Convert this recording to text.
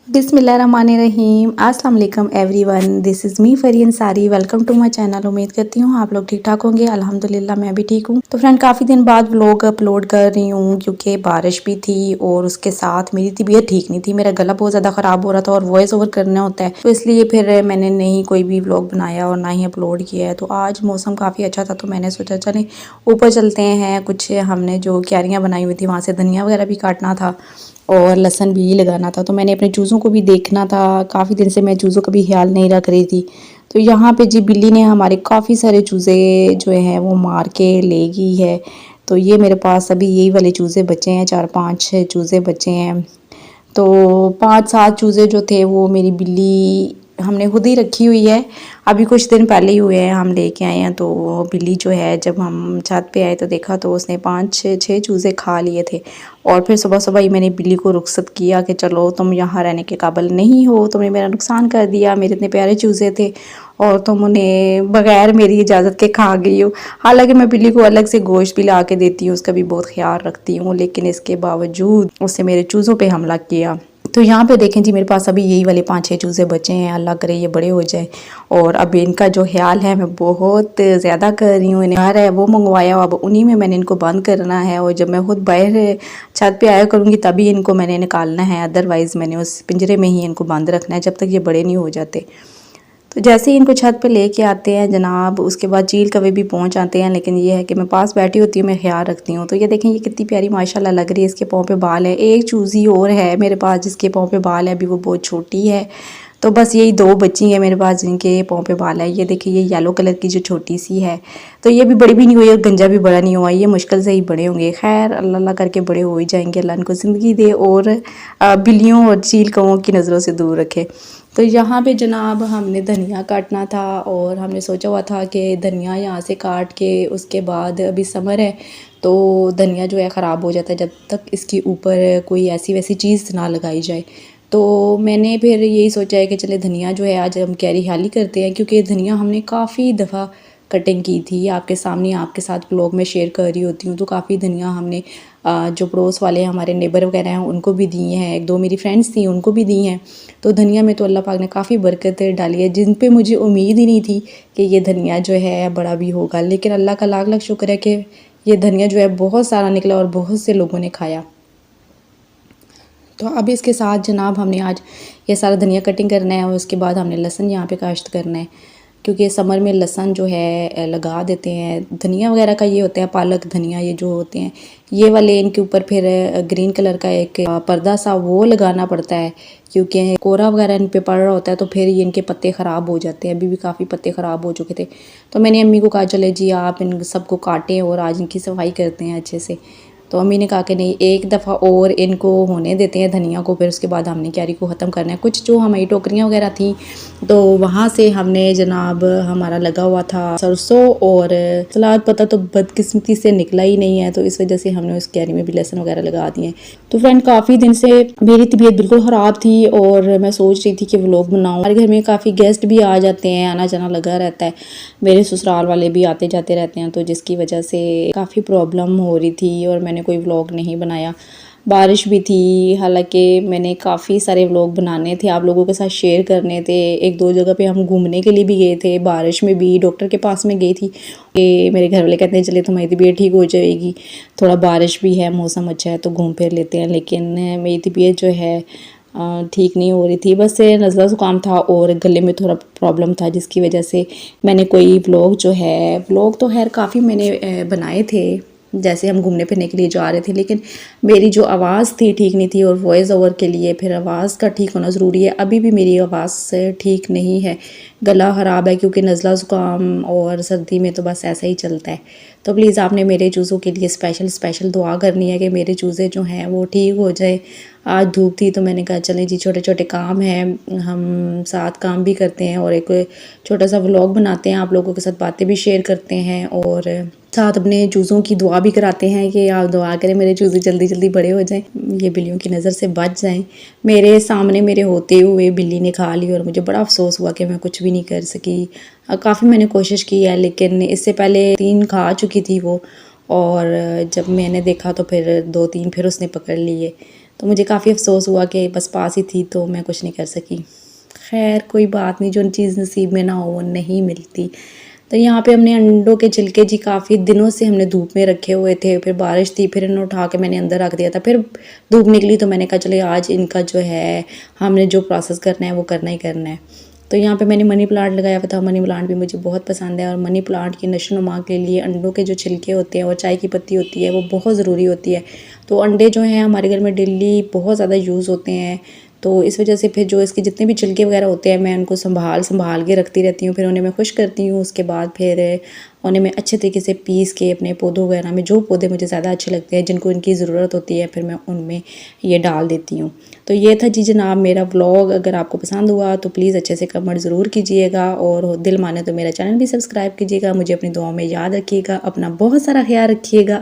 बिस्मिल्लाहिर्रहमानिर्रहीम अस्सलाम वालेकुम everyone, this is me Fareen Sari. Welcome to my channel. उम्मीद करती हूँ आप लोग ठीक ठाक होंगे। अल्हम्दुलिल्लाह मैं भी ठीक हूँ। तो फ्रेंड काफ़ी दिन बाद व्लॉग अपलोड कर रही हूँ क्योंकि बारिश भी थी और उसके साथ मेरी तबीयत ठीक नहीं थी। मेरा गला बहुत ज़्यादा ख़राब हो रहा था और वॉइस ओवर करना होता है, तो इसलिए फिर मैंने नहीं कोई भी व्लॉग बनाया और ना ही अपलोड किया है। तो आज मौसम काफ़ी अच्छा था तो मैंने सोचा चलें ऊपर चलते हैं। कुछ हमने जो क्यारियाँ बनाई हुई थी वहाँ से धनिया वगैरह भी काटना था और लहसुन भी लगाना था। तो मैंने अपने चूज़ों को भी देखना था, काफ़ी दिन से मैं चूज़ों का भी ख्याल नहीं रख रही थी। तो यहाँ पे जी बिल्ली ने हमारे काफ़ी सारे चूज़े जो हैं वो मार के ले गई है। तो ये मेरे पास अभी यही वाले चूज़े बचे हैं, 4-5 चूज़े बचे हैं। तो 5-7 चूज़े जो थे वो मेरी बिल्ली हमने खुद ही रखी हुई है। अभी कुछ दिन पहले ही हुए हैं हम लेके आए हैं। तो बिल्ली जो है जब हम छत पे आए तो देखा तो उसने 5-6 चूज़े खा लिए थे। और फिर सुबह सुबह ही मैंने बिल्ली को रुखसत किया कि चलो तुम यहाँ रहने के काबिल नहीं हो, तुमने मेरा नुकसान कर दिया, मेरे इतने प्यारे चूज़े थे और तुम उन्हें बगैर मेरी इजाज़त के खा गई हो। हालांकि मैं बिल्ली को अलग से गोश्त भी ला के देती हूँ, उसका भी बहुत ख्याल रखती हूँ, लेकिन इसके बावजूद उसने मेरे चूज़ों पे हमला किया। तो यहाँ पे देखें जी मेरे पास अभी यही वाले 5-6 चूज़े बचे हैं। अल्लाह करे ये बड़े हो जाए। और अब इनका जो ख्याल है मैं बहुत ज़्यादा कर रही हूँ। इन्हें घर है वो मंगवाया, अब उन्हीं में मैंने इनको बंद करना है और जब मैं खुद बाहर छत पे आया करूँगी तभी इनको मैंने निकालना है, अदरवाइज़ मैंने उस पिंजरे में ही इनको बंद रखना है जब तक ये बड़े नहीं हो जाते। तो जैसे ही इनको छत पे लेके आते हैं जनाब, उसके बाद चील कौवे भी पहुंच आते हैं, लेकिन ये है कि मैं पास बैठी होती हूँ, मैं ख्याल रखती हूँ। तो ये देखें ये कितनी प्यारी माशाल्लाह लग रही है, इसके पाँव पे बाल है। एक चूज़ी और है मेरे पास जिसके पाँव पे बाल है, अभी वो बहुत छोटी है। तो बस यही 2 बच्ची हैं मेरे पास जिनके पाँव पे बाल है। ये देखिए ये येलो कलर की जो छोटी सी है, तो ये भी बड़ी भी नहीं हुई और गंजा भी बड़ा नहीं हुआ, ये मुश्किल से ही बड़े होंगे। खैर अल्लाह अल्लाह करके बड़े हो ही जाएंगे, अल्लाह इनको ज़िंदगी दे और बिल्लियों और चील कौवों की नज़रों से दूर रखे। तो यहाँ पे जनाब हमने धनिया काटना था और हमने सोचा हुआ था कि धनिया यहाँ से काट के उसके बाद अभी समर है तो धनिया जो है ख़राब हो जाता है जब तक इसके ऊपर कोई ऐसी वैसी चीज़ ना लगाई जाए। तो मैंने फिर यही सोचा है कि चले धनिया जो है आज हम क्यारी हाली करते हैं, क्योंकि धनिया हमने काफ़ी दफ़ा कटिंग की थी आपके सामने, आपके साथ व्लॉग में शेयर कर रही होती हूँ। तो काफ़ी धनिया हमने जो पड़ोस वाले हमारे नेबर वगैरह हैं उनको भी दी हैं, 1-2 मेरी फ्रेंड्स थी उनको भी दी हैं। तो धनिया में तो अल्लाह पाक ने काफ़ी बरकत डाली है, जिन पे मुझे उम्मीद ही नहीं थी कि ये धनिया जो है बड़ा भी होगा। लेकिन अल्लाह का लाख लाख शुक्र है कि ये धनिया जो है बहुत सारा निकला और बहुत से लोगों ने खाया। तो अब इसके साथ जनाब हमने आज ये सारा धनिया कटिंग करना है और उसके बाद हमने लहसुन यहाँ पे काश्त करना है, क्योंकि समर में लहसुन जो है लगा देते हैं। धनिया वगैरह का ये होता है, पालक धनिया ये जो होते हैं ये वाले, इनके ऊपर फिर ग्रीन कलर का एक पर्दा सा वो लगाना पड़ता है, क्योंकि कोरा वगैरह इन पे पड़ रहा होता है तो फिर ये इनके पत्ते ख़राब हो जाते हैं। अभी भी काफ़ी पत्ते ख़राब हो चुके थे। तो मैंने अम्मी को कहा चले जी आप इन सबको काटें और आज इनकी सफाई करते हैं अच्छे से। तो अम्मी ने कहा कि नहीं एक दफ़ा और इनको होने देते हैं धनिया को, फिर उसके बाद हमने क्यारी को ख़त्म करना है। कुछ जो हमारी टोकरियाँ वगैरह थी तो वहाँ से हमने जनाब हमारा लगा हुआ था सरसों और सलाद पत्ता तो बदकिस्मती से निकला ही नहीं है, तो इस वजह से हमने उस क्यारी में भी लहसुन वगैरह लगा दिए। तो फ्रेंड काफ़ी दिन से मेरी तबीयत बिल्कुल ख़राब थी और मैं सोच रही थी कि व्लॉग बनाऊँ। हमारे घर में काफ़ी गेस्ट भी आ जाते हैं, आना जाना लगा रहता है, मेरे ससुराल वाले भी आते जाते रहते हैं, तो जिसकी वजह से काफ़ी प्रॉब्लम हो रही थी और मैंने कोई व्लॉग नहीं बनाया। बारिश भी थी, हालांकि मैंने काफ़ी सारे व्लॉग बनाने थे, आप लोगों के साथ शेयर करने थे। 1-2 जगह पे हम घूमने के लिए भी गए थे, बारिश में भी डॉक्टर के पास में गई थी कि मेरे घर वाले कहते हैं चले तुम्हारी तबीयत ठीक हो जाएगी, थोड़ा बारिश भी है मौसम अच्छा है तो घूम फिर लेते हैं। लेकिन मेरी तबीयत जो है ठीक नहीं हो रही थी, बस नज़ला ज़ुकाम था और गले में थोड़ा प्रॉब्लम था, जिसकी वजह से मैंने कोई व्लॉग जो है, व्लॉग तो खैर काफ़ी मैंने बनाए थे जैसे हम घूमने फिरने के लिए जा रहे थे, लेकिन मेरी जो आवाज़ थी ठीक नहीं थी और वॉइस ओवर के लिए फिर आवाज़ का ठीक होना ज़रूरी है। अभी भी मेरी आवाज़ ठीक नहीं है, गला ख़राब है क्योंकि नज़ला ज़ुकाम और सर्दी में तो बस ऐसा ही चलता है। तो प्लीज़ आपने मेरे चूज़ों के लिए स्पेशल दुआ करनी है कि मेरे चूज़े जो हैं वो ठीक हो जाए। आज धूप थी तो मैंने कहा चलें जी छोटे छोटे काम हैं, हम साथ काम भी करते हैं और एक छोटा सा व्लॉग बनाते हैं, आप लोगों के साथ बातें भी शेयर करते हैं और साथ अपने चूज़ों की दुआ भी कराते हैं कि आप दुआ करें मेरे चूज़े जल्दी जल्दी बड़े हो जाएं, ये बिल्लियों की नज़र से बच जाएं। मेरे सामने मेरे होते हुए बिल्ली ने खा ली और मुझे बड़ा अफसोस हुआ कि मैं कुछ भी नहीं कर सकी। काफ़ी मैंने कोशिश की है, लेकिन इससे पहले 3 खा चुकी थी वो, और जब मैंने देखा तो फिर 2-3 फिर उसने पकड़ लिए। तो मुझे काफ़ी अफसोस हुआ कि बस पास ही थी तो मैं कुछ नहीं कर सकी। खैर कोई बात नहीं, जो चीज़ नसीब में ना हो वो नहीं मिलती। तो यहाँ पे हमने अंडों के छिलके जी काफ़ी दिनों से हमने धूप में रखे हुए थे, फिर बारिश थी, फिर इन्हें उठा के मैंने अंदर रख दिया था, फिर धूप निकली तो मैंने कहा चलिए आज इनका जो है हमने जो प्रोसेस करना है वो करना ही करना है। तो यहाँ पे मैंने मनी प्लांट लगाया हुआ था। मनी प्लांट भी मुझे बहुत पसंद है और मनी प्लांट की नशोनुमा के लिए अंडों के जो छिलके होते हैं और चाय की पत्ती होती है वो बहुत ज़रूरी होती है। तो अंडे जो हैं हमारे घर में डेली बहुत ज़्यादा यूज़ होते हैं, तो इस वजह से फिर जो इसके जितने भी छिलके वगैरह होते हैं मैं उनको संभाल के रखती रहती हूँ। फिर उन्हें मैं खुश करती हूँ, उसके बाद फिर उन्हें मैं अच्छे तरीके से पीस के अपने पौधों वगैरह में, जो पौधे मुझे ज़्यादा अच्छे लगते हैं जिनको इनकी ज़रूरत होती है, फिर मैं उनमें ये डाल देती हूँ। तो ये था जी जनाब मेरा व्लॉग। अगर आपको पसंद हुआ तो प्लीज़ अच्छे से कमेंट ज़रूर कीजिएगा और दिल माने तो मेरा चैनल भी सब्सक्राइब कीजिएगा। मुझे अपनी दुआओं में याद रखिएगा। अपना बहुत सारा ख्याल रखिएगा।